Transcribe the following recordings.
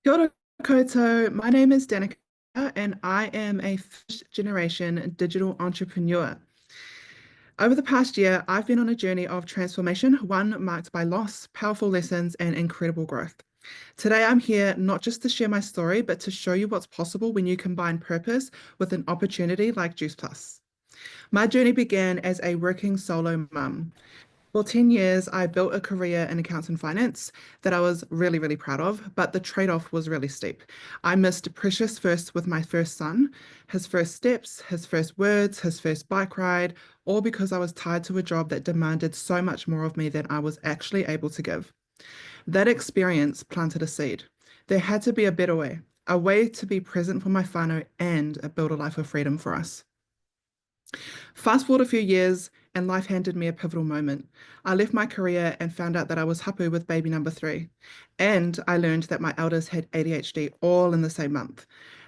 Kia ora koutou. My name is Danica, and I am a first-generation digital entrepreneur. Over the past year, I've been on a journey of transformation, one marked by loss, powerful lessons, and incredible growth. Today, I'm here not just to share my story, but to show you what's possible when you combine purpose with an opportunity like Juice Plus. My journey began as a working solo mum. For 10 years, I built a career in accounts and finance that I was really, really proud of, but the trade-off was really steep. I missed precious firsts with my first son, his first steps, his first words, his first bike ride, all because I was tied to a job that demanded so much more of me than I was actually able to give. That experience planted a seed. There had to be a way to be present for my whānau and build a life of freedom for us. Fast forward a few years, and life handed me a pivotal moment. I left my career and found out that I was hapu with baby number 3. And I learned that my elders had ADHD all in the same month.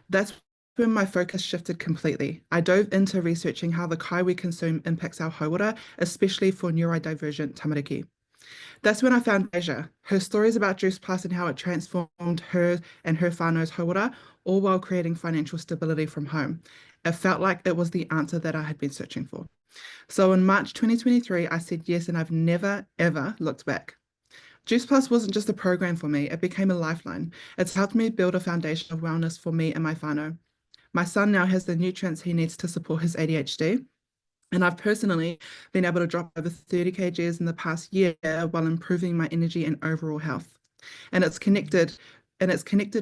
That's when my focus shifted completely. I dove into researching how the kai we consume impacts our hauora, especially for neurodivergent tamariki. That's when I found Jhar. Her stories about Juice Plus and how it transformed her and her whānau's hauora, all while creating financial stability from home. It felt like it was the answer that I had been searching for. So in March 2023, I said yes, and I've never, ever looked back. Juice Plus wasn't just a program for me, it became a lifeline. It's helped me build a foundation of wellness for me and my whānau. My son now has the nutrients he needs to support his ADHD. And I've personally been able to drop over 30 kgs in the past year while improving my energy and overall health. And it's connected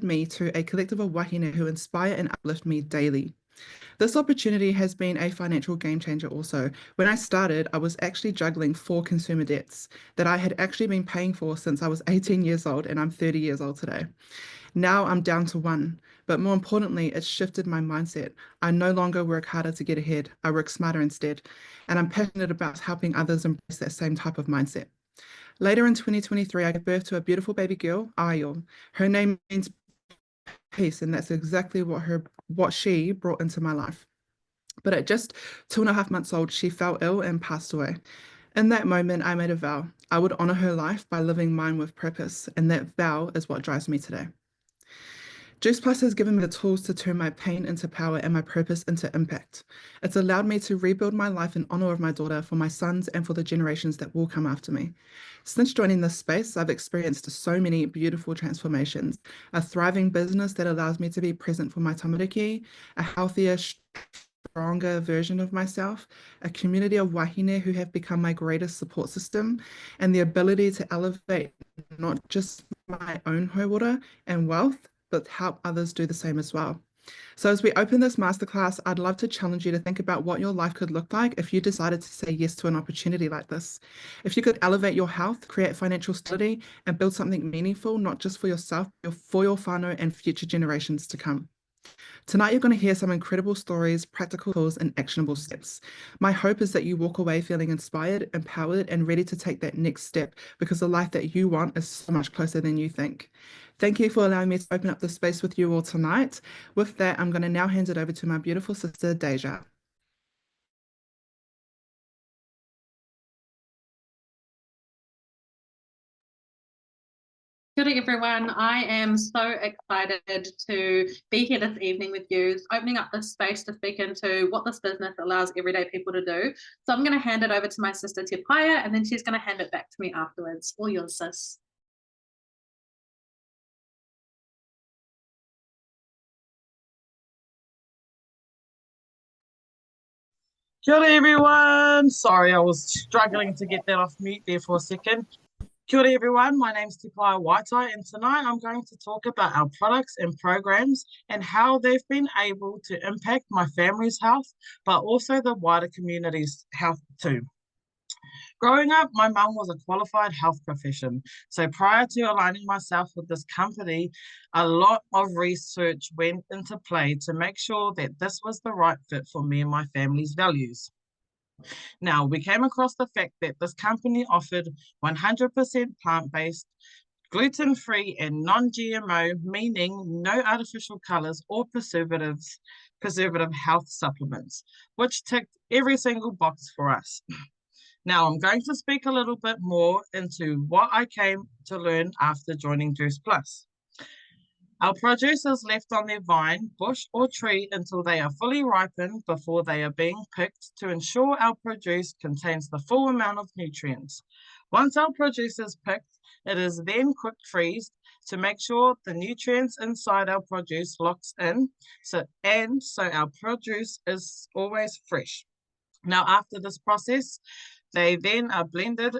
me to a collective of wahine who inspire and uplift me daily. This opportunity has been a financial game changer also. When I started, I was actually juggling 4 consumer debts that I had actually been paying for since I was 18 years old, and I'm 30 years old today. Now I'm down to 1, but more importantly, it's shifted my mindset. I no longer work harder to get ahead. I work smarter instead, and I'm passionate about helping others embrace that same type of mindset. Later in 2023, I gave birth to a beautiful baby girl, Ayo. Her name means peace, and that's exactly what she brought into my life. But at just 2.5 months old, she fell ill and passed away. In that moment, I made a vow. I would honor her life by living mine with purpose, and that vow is what drives me today. Juice Plus has given me the tools to turn my pain into power and my purpose into impact. It's allowed me to rebuild my life in honor of my daughter, for my sons, and for the generations that will come after me. Since joining this space, I've experienced so many beautiful transformations. A thriving business that allows me to be present for my tamariki, a healthier, stronger version of myself, a community of wahine who have become my greatest support system, and the ability to elevate not just my own hauora and wealth, but help others do the same as well. So as we open this masterclass, I'd love to challenge you to think about what your life could look like if you decided to say yes to an opportunity like this. If you could elevate your health, create financial stability, and build something meaningful, not just for yourself, but for your whānau and future generations to come. Tonight, you're going to hear some incredible stories, practical tools, and actionable steps. My hope is that you walk away feeling inspired, empowered, and ready to take that next step, because the life that you want is so much closer than you think. Thank you for allowing me to open up the space with you all tonight. With that, I'm going to now hand it over to my beautiful sister, Deja. Good day, everyone. I am so excited to be here this evening with you, opening up this space to speak into what this business allows everyday people to do. So I'm going to hand it over to my sister Tipaya, and then she's going to hand it back to me afterwards. All yours, sis. Kia ora everyone. Sorry, I was struggling to get that off mute there for a second. Kia ora everyone. My name's Tipaya Waitai, and tonight I'm going to talk about our products and programs and how they've been able to impact my family's health, but also the wider community's health too. Growing up, my mum was a qualified health profession. So prior to aligning myself with this company, a lot of research went into play to make sure that this was the right fit for me and my family's values. Now, we came across the fact that this company offered 100% plant-based, gluten-free and non-GMO, meaning no artificial colors or preservative health supplements, which ticked every single box for us. Now, I'm going to speak a little bit more into what I came to learn after joining Juice Plus. Our produce is left on their vine, bush, or tree until they are fully ripened before they are being picked to ensure our produce contains the full amount of nutrients. Once our produce is picked, it is then quick freezed to make sure the nutrients inside our produce locks in, so our produce is always fresh. Now, after this process, they then are blended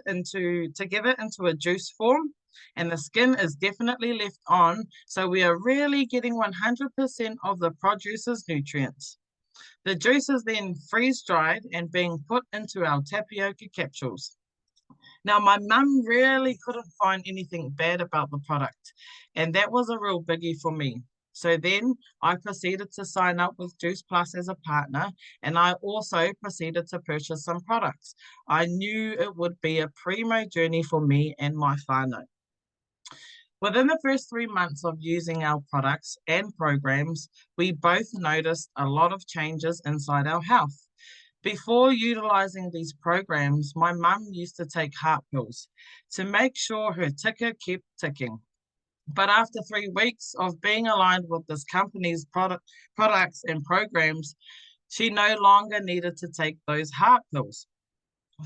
together into a juice form, and the skin is definitely left on, so we are really getting 100% of the produce's nutrients. The juice is then freeze-dried and being put into our tapioca capsules. Now, my mum really couldn't find anything bad about the product, and that was a real biggie for me. So then I proceeded to sign up with Juice Plus as a partner, and I also proceeded to purchase some products. I knew it would be a primo journey for me and my whānau. Within the first 3 months of using our products and programs, we both noticed a lot of changes inside our health. Before utilizing these programs, my mum used to take heart pills to make sure her ticker kept ticking. But after 3 weeks of being aligned with this company's products and programs, she no longer needed to take those heart pills.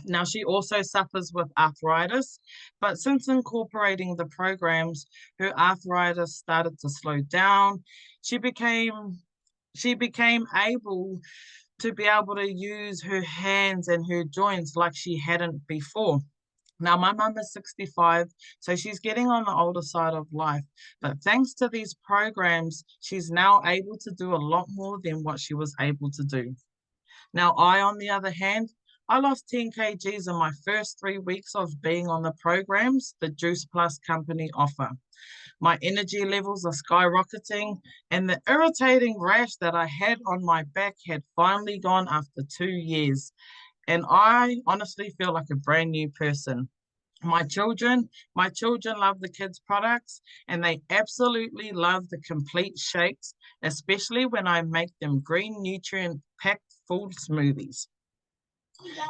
Now, she also suffers with arthritis, but since incorporating the programs, her arthritis started to slow down. She became able to use her hands and her joints like she hadn't before. Now, my mum is 65, so she's getting on the older side of life. But thanks to these programs, she's now able to do a lot more than what she was able to do. Now, on the other hand, I lost 10 kgs in my first 3 weeks of being on the programs the Juice Plus company offer. My energy levels are skyrocketing, and the irritating rash that I had on my back had finally gone after 2 years. And I honestly feel like a brand new person. My children love the kids' products, and they absolutely love the complete shakes, especially when I make them green nutrient-packed full smoothies.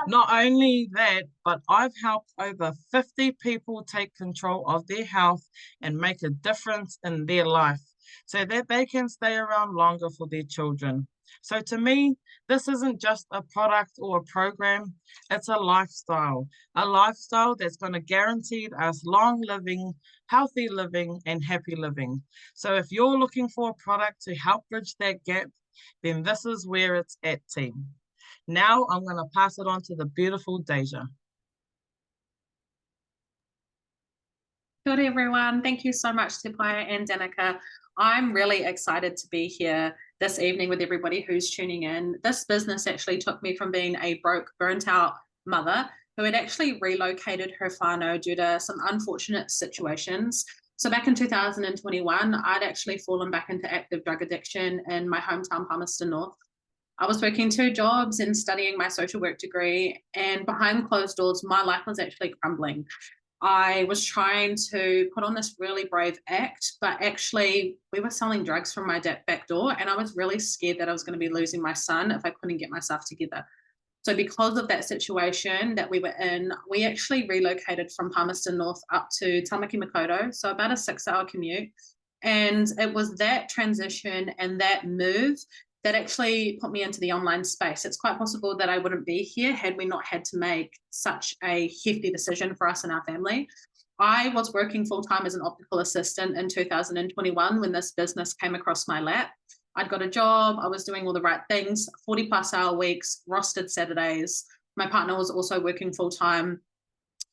Not only that, but I've helped over 50 people take control of their health and make a difference in their life so that they can stay around longer for their children. So to me, this isn't just a product or a program, it's a lifestyle that's going to guarantee us long living, healthy living, and happy living. So if you're looking for a product to help bridge that gap, then this is where it's at, team. Now I'm going to pass it on to the beautiful Deja. Good everyone. Thank you so much, Te Paia and Danica. I'm really excited to be here this evening with everybody who's tuning in. This business actually took me from being a broke, burnt out mother who had actually relocated her whānau due to some unfortunate situations. So back in 2021, I'd actually fallen back into active drug addiction in my hometown, Palmerston North. I was working 2 jobs and studying my social work degree, and behind closed doors, my life was actually crumbling. I was trying to put on this really brave act, but actually we were selling drugs from my back door, and I was really scared that I was going to be losing my son if I couldn't get myself together. So because of that situation that we were in, we actually relocated from Palmerston North up to Tamaki Makaurau, so about a 6-hour commute. And it was that transition and that move that actually put me into the online space. It's quite possible that I wouldn't be here had we not had to make such a hefty decision for us and our family. I was working full-time as an optical assistant in 2021 when this business came across my lap. I'd got a job, I was doing all the right things, 40+ hour weeks, rostered Saturdays. My partner was also working full-time.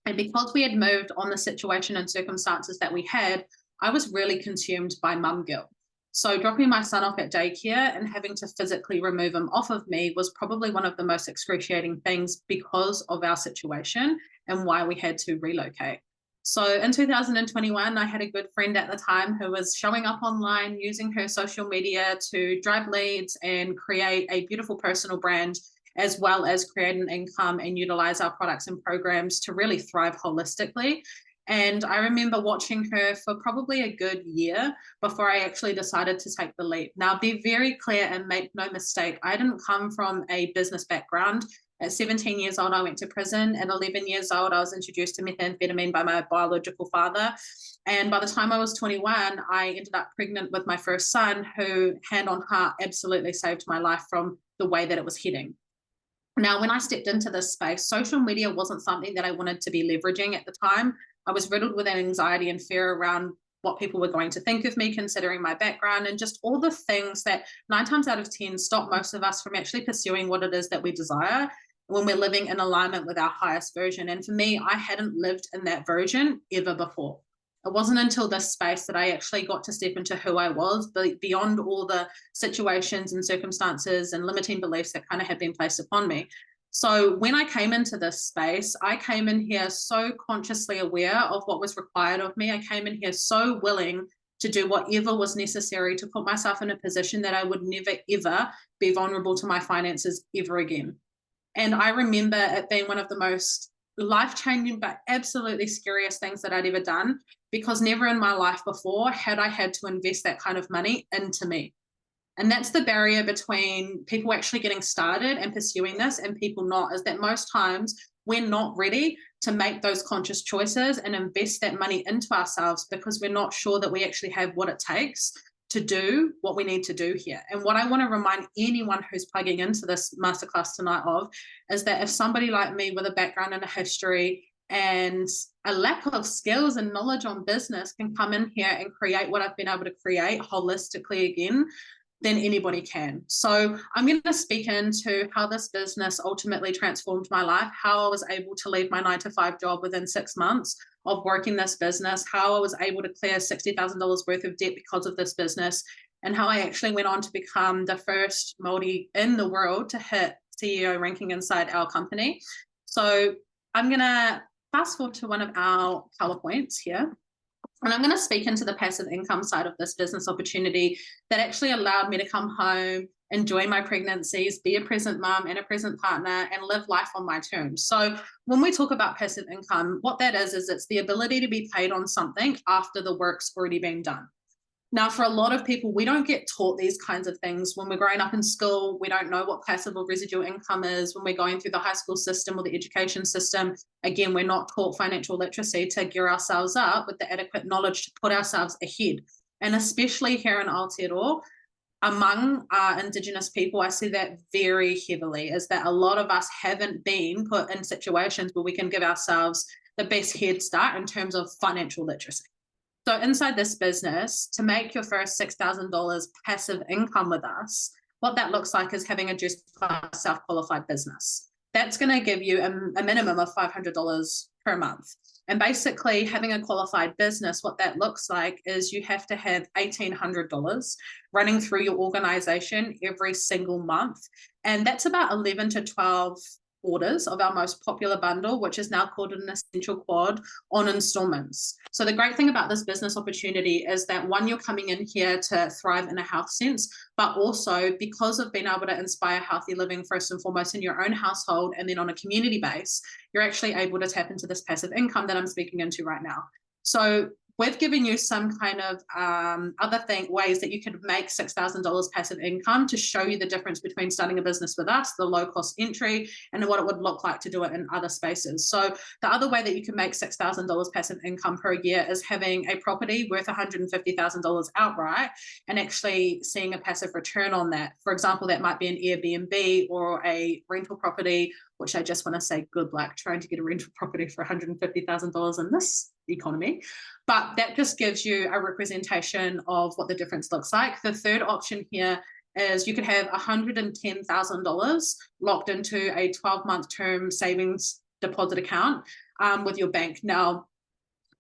And because we had moved on the situation and circumstances that we had, I was really consumed by mum guilt. So dropping my son off at daycare and having to physically remove him off of me was probably one of the most excruciating things because of our situation and why we had to relocate. So in 2021, I had a good friend at the time who was showing up online, using her social media to drive leads and create a beautiful personal brand, as well as create an income and utilize our products and programs to really thrive holistically. And I remember watching her for probably a good year before I actually decided to take the leap. Now, be very clear and make no mistake, I didn't come from a business background. At 17 years old, I went to prison. At 11 years old, I was introduced to methamphetamine by my biological father. And by the time I was 21, I ended up pregnant with my first son, who, hand on heart, absolutely saved my life from the way that it was heading. Now, when I stepped into this space, social media wasn't something that I wanted to be leveraging at the time. I was riddled with anxiety and fear around what people were going to think of me, considering my background, and just all the things that 9 times out of 10 stop most of us from actually pursuing what it is that we desire when we're living in alignment with our highest version. And for me, I hadn't lived in that version ever before. It wasn't until this space that I actually got to step into who I was, but beyond all the situations and circumstances and limiting beliefs that kind of had been placed upon me. So when I came into this space, I came in here so consciously aware of what was required of me. I came in here so willing to do whatever was necessary to put myself in a position that I would never, ever be vulnerable to my finances ever again. And I remember it being one of the most life-changing but absolutely scariest things that I'd ever done, because never in my life before had I had to invest that kind of money into me. And that's the barrier between people actually getting started and pursuing this and people not, is that most times we're not ready to make those conscious choices and invest that money into ourselves because we're not sure that we actually have what it takes to do what we need to do here. And what I want to remind anyone who's plugging into this masterclass tonight of is that if somebody like me with a background and a history and a lack of skills and knowledge on business can come in here and create what I've been able to create holistically again, then anybody can. So I'm going to speak into how this business ultimately transformed my life, how I was able to leave my 9-to-5 job within 6 months of working this business, how I was able to clear $60,000 worth of debt because of this business, and how I actually went on to become the first Māori in the world to hit CEO ranking inside our company. So I'm going to fast forward to one of our PowerPoints here. And I'm going to speak into the passive income side of this business opportunity that actually allowed me to come home, enjoy my pregnancies, be a present mom and a present partner, and live life on my terms. So when we talk about passive income, what that is it's the ability to be paid on something after the work's already been done. Now, for a lot of people, we don't get taught these kinds of things. When we're growing up in school, we don't know what passive or residual income is. When we're going through the high school system or the education system, again, we're not taught financial literacy to gear ourselves up with the adequate knowledge to put ourselves ahead. And especially here in Aotearoa, among Indigenous people, I see that very heavily, is that a lot of us haven't been put in situations where we can give ourselves the best head start in terms of financial literacy. So inside this business, to make your first $6,000 passive income with us, what that looks like is having a just self-qualified business. That's going to give you a minimum of $500 per month. And basically having a qualified business, what that looks like is you have to have $1,800 running through your organization every single month. And that's about 11 to 12 orders of our most popular bundle, which is now called an essential quad, on installments. So the great thing about this business opportunity is that, one, you're coming in here to thrive in a health sense, but also because of being able to inspire healthy living first and foremost in your own household and then on a community base, you're actually able to tap into this passive income that I'm speaking into right now. So we've given you some kind of other ways that you could make $6,000 passive income to show you the difference between starting a business with us, the low cost entry, and what it would look like to do it in other spaces. So the other way that you can make $6,000 passive income per year is having a property worth $150,000 outright and actually seeing a passive return on that. For example, that might be an Airbnb or a rental property, which I just want to say good luck trying to get a rental property for $150,000 in this economy. But that just gives you a representation of what the difference looks like. The third option here is you could have $110,000 locked into a 12-month term savings deposit account with your bank. Now,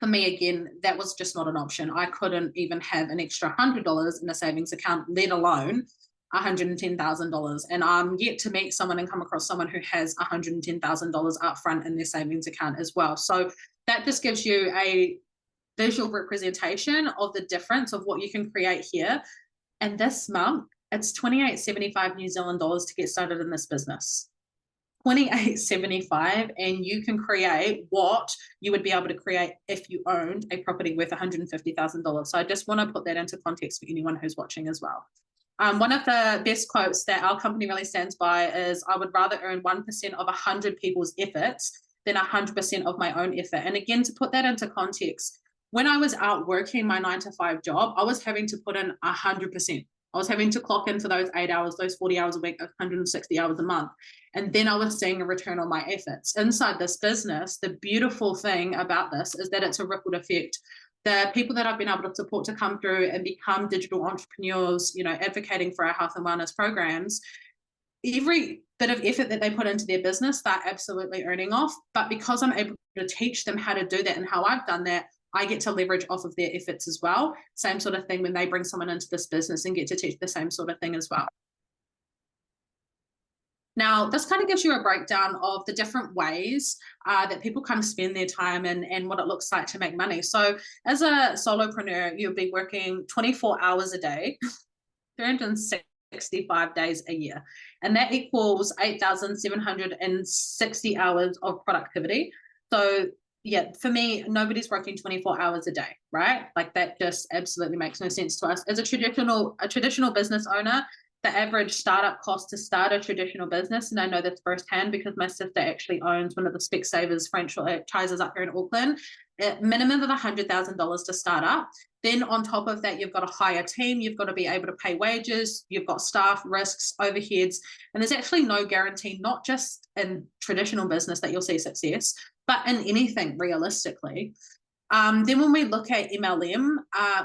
for me, again, that was just not an option. I couldn't even have an extra $100 in a savings account, let alone $110,000. And I'm yet to meet someone and come across someone who has $110,000 up front in their savings account as well. So that just gives you a visual representation of the difference of what you can create here. And this month, it's $28.75 New Zealand dollars to get started in this business. $28.75, and you can create what you would be able to create if you owned a property worth $150,000. So I just want to put that into context for anyone who's watching as well. One of the best quotes that our company really stands by is, I would rather earn 1% of 100 people's efforts than 100% of my own effort. And again, to put that into context, when I was out working my 9 to 5 job, I was having to put in 100%. I was having to clock in for those 8 hours, those 40 hours a week, 160 hours a month. And then I was seeing a return on my efforts. Inside this business, the beautiful thing about this is that it's a rippled effect. The people that I've been able to support to come through and become digital entrepreneurs, advocating for our health and wellness programs, every bit of effort that they put into their business, they're absolutely earning off. But because I'm able to teach them how to do that and how I've done that, I get to leverage off of their efforts as well. Same sort of thing when they bring someone into this business and get to teach the same sort of thing as well. Now, this kind of gives you a breakdown of the different ways that people kind of spend their time and what it looks like to make money. So as a solopreneur, you'll be working 24 hours a day, 365 days a year. And that equals 8,760 hours of productivity. So yeah, for me, nobody's working 24 hours a day, right? Like that just absolutely makes no sense to us. As a traditional business owner, the average startup cost to start a traditional business, and I know this firsthand because my sister actually owns one of the Specsavers franchises up here in Auckland, at minimum of $100,000 to start up. Then on top of that, you've got to hire a team, you've got to be able to pay wages, you've got staff, risks, overheads, and there's actually no guarantee, not just in traditional business that you'll see success, but in anything realistically. Then when we look at MLM,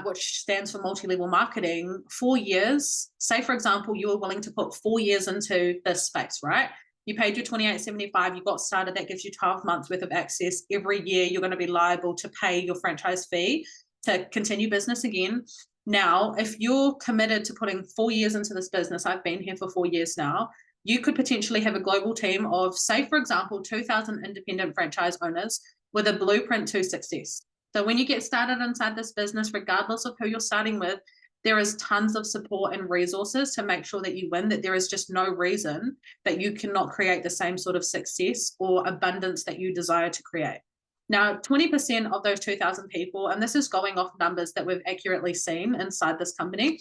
which stands for multi-level marketing, 4 years, say for example, you were willing to put 4 years into this space, right? You paid your $28.75, you got started, that gives you 12 months worth of access. Every year you're going to be liable to pay your franchise fee to continue business again. Now, if you're committed to putting 4 years into this business, I've been here for 4 years now, you could potentially have a global team of, say for example, 2,000 independent franchise owners with a blueprint to success. So when you get started inside this business, regardless of who you're starting with, there is tons of support and resources to make sure that you win, that there is just no reason that you cannot create the same sort of success or abundance that you desire to create. Now, 20% of those 2,000 people, and this is going off numbers that we've accurately seen inside this company,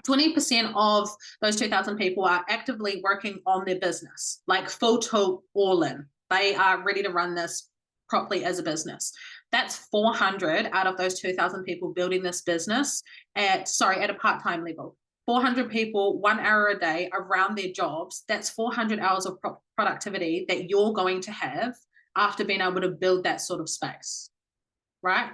20% of those 2,000 people are actively working on their business, like full tilt, all in. They are ready to run this properly as a business. That's 400 out of those 2,000 people building this business at a part-time level. 400 people, 1 hour a day around their jobs. That's 400 hours of productivity that you're going to have after being able to build that sort of space, right?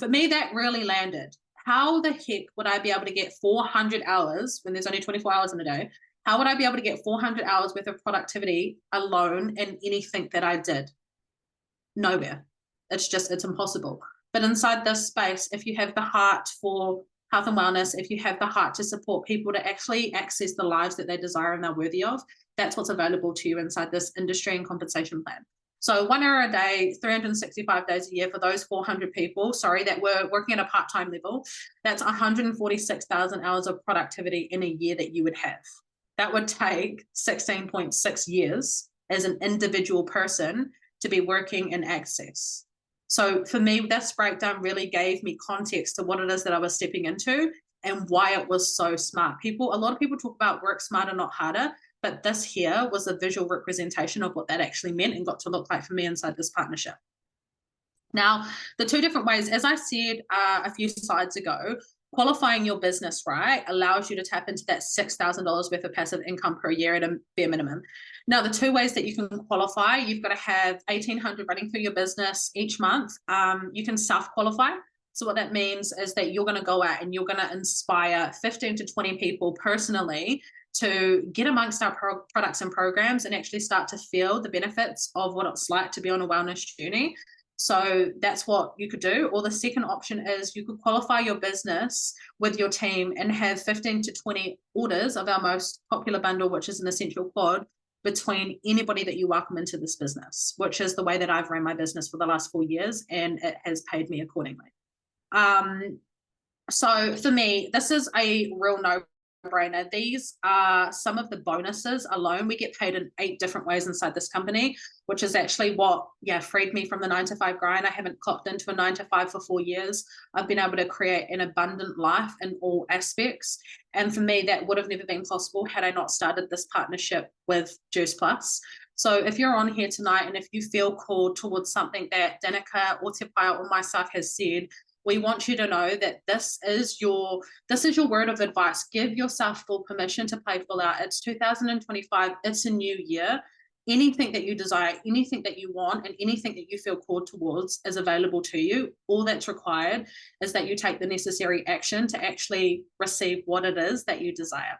For me, that really landed. How the heck would I be able to get 400 hours when there's only 24 hours in a day? How would I be able to get 400 hours worth of productivity alone in anything that I did? Nowhere. It's impossible. But inside this space, if you have the heart for health and wellness, if you have the heart to support people to actually access the lives that they desire and they're worthy of, that's what's available to you inside this industry and compensation plan. So 1 hour a day, 365 days a year for those 400 people, that were working at a part-time level, that's 146,000 hours of productivity in a year that you would have. That would take 16.6 years as an individual person to be working in access. So for me, this breakdown really gave me context to what it is that I was stepping into and why it was so smart. A lot of people talk about work smarter, not harder, but this here was a visual representation of what that actually meant and got to look like for me inside this partnership. Now, the two different ways, as I said a few slides ago, qualifying your business, right, allows you to tap into that $6,000 worth of passive income per year at a bare minimum. Now, the two ways that you can qualify, you've got to have 1,800 running through your business each month. You can self-qualify. So what that means is that you're going to go out and you're going to inspire 15 to 20 people personally to get amongst our products and programs and actually start to feel the benefits of what it's like to be on a wellness journey. So that's what you could do. Or the second option is you could qualify your business with your team and have 15 to 20 orders of our most popular bundle, which is an essential quad, between anybody that you welcome into this business, which is the way that I've run my business for the last 4 years, and it has paid me accordingly. So for me, this is a real no no-brainer. These are some of the bonuses alone. We get paid in 8 different ways inside this company, which is actually what freed me from the 9-to-5 grind. I haven't clocked into a 9-to-5 for 4 years. I've been able to create an abundant life in all aspects. And for me, that would have never been possible had I not started this partnership with Juice Plus. So if you're on here tonight and if you feel called towards something that Danica or Te Paia or myself has said, we want you to know that this is your word of advice. Give yourself full permission to play full out. It's 2025. It's a new year. Anything that you desire, anything that you want, and anything that you feel called towards is available to you. All that's required is that you take the necessary action to actually receive what it is that you desire.